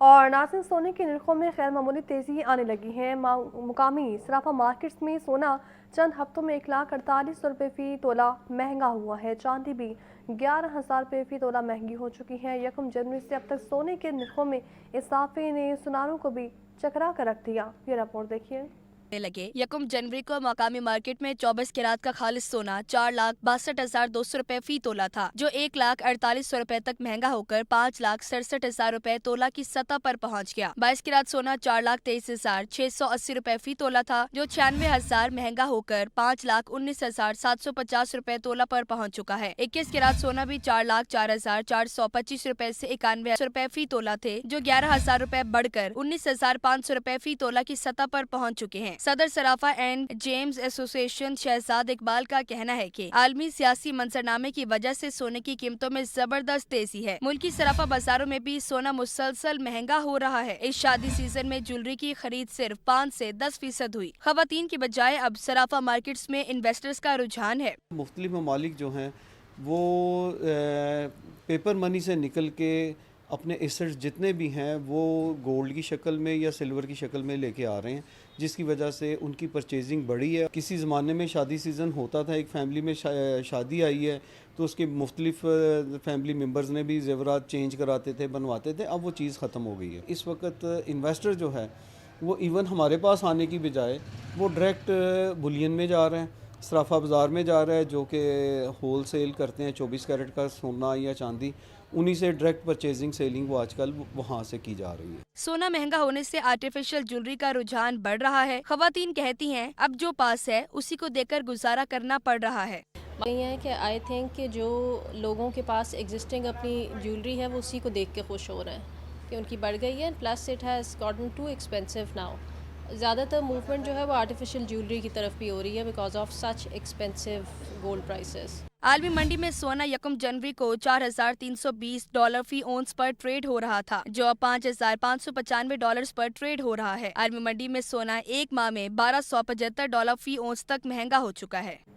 اور नाज़रीन सोने के नरखों में खैर मामूली तेज़ी आने लगी है। मुकामी सराफा मार्केट्स में सोना चंद हफ्तों में 1,48,000 रुपये फ़ी तोला महंगा हुआ है। चांदी भी 11,000 रुपये फ़ी तोला महंगी हो चुकी है। 1 जनवरी से अब तक सोने के नरखों में इजाफे ने सुनारों को भी चकरा कर रख दिया। ये रिपोर्ट देखिए। लगे 1 जनवरी को मकामी मार्केट में 24 कैरात का खालिस सोना 4,62,200 रुपए फी तोला था, जो 1,48,000 रुपए तक महंगा होकर 5,67,000 रुपए तोला की सतह पर पहुंच गया। 22 कैरात सोना 4,23,680 रुपए फी तोला था, जो 96,000 महंगा होकर 5,19,750 रुपए तोला पर पहुंच चुका है। 21 कैरात सोना भी 4,04,425 रुपए से 91 रुपए फी तोला थे, जो 11,000 रुपए बढ़कर 19,500 रुपए फी तोला की सतह पर पहुंच चुके हैं। सदर सराफा and gems association Shahzad Iqbal का कहना है कि आलमी सियासी मंजरनामे की वजह से सोने की कीमतों में जबरदस्त तेजी है। मुल्की सराफा बाजारों में भी सोना मुसलसल महंगा हो रहा है। इस शादी सीजन में ज्वेलरी की खरीद सिर्फ 5 से 10% हुई। खवातीन की बजाय अब सराफा मार्केट्स में इन्वेस्टर्स का रुझान है। मुख्तलिफ ममालिक जो हैं वो पेपर मनी से निकल के अपने एसेट्स जितने भी हैं वो गोल्ड की शक्ल में या सिल्वर की शक्ल में लेके आ रहे हैं, जिसकी वजह से उनकी परचेजिंग बढ़ी है। किसी ज़माने में शादी सीज़न होता था, एक फैमिली में शादी आई है तो उसके मुख्तलिफ फैमिली मेम्बर्स ने भी ज़ेवरात चेंज कराते थे, बनवाते थे। अब वो चीज़ ख़त्म हो गई है। इस वक्त इन्वेस्टर जो है वो इवन हमारे पास आने की बजाय वो डायरेक्ट बुलियन में जा रहे हैं, सराफा बाज़ार में जा रहा है, जो कि होल सेल करते हैं 24 कैरेट का सोना या चांदी, उन्हीं से डायरेक्ट परचेजिंग सेलिंग वो आजकल वहाँ से की जा रही है। सोना महंगा होने से आर्टिफिशियल ज्वेलरी का रुझान बढ़ रहा है। खवातीन कहती हैं अब जो पास है उसी को देकर गुजारा करना पड़ रहा है। ये है कि आई थिंक कि जो लोगों के पास एग्जिस्टिंग अपनी ज्वेलरी है वो उसी को देख के खुश हो रहे हैं कि उनकी बढ़ गई है, plus it has gotten too expensive now. ज़्यादातर मूवमेंट जो है वो आर्टिफिशियल ज्वेलरी की तरफ भी हो रही है because of such expensive gold prices. आलमी मंडी में सोना 1 जनवरी को $4,320 फी ओंस पर ट्रेड हो रहा था, जो अब $5,595 पर ट्रेड हो रहा है। आलमी मंडी में सोना एक माह में $1,275 फी ओंस तक महंगा हो चुका है।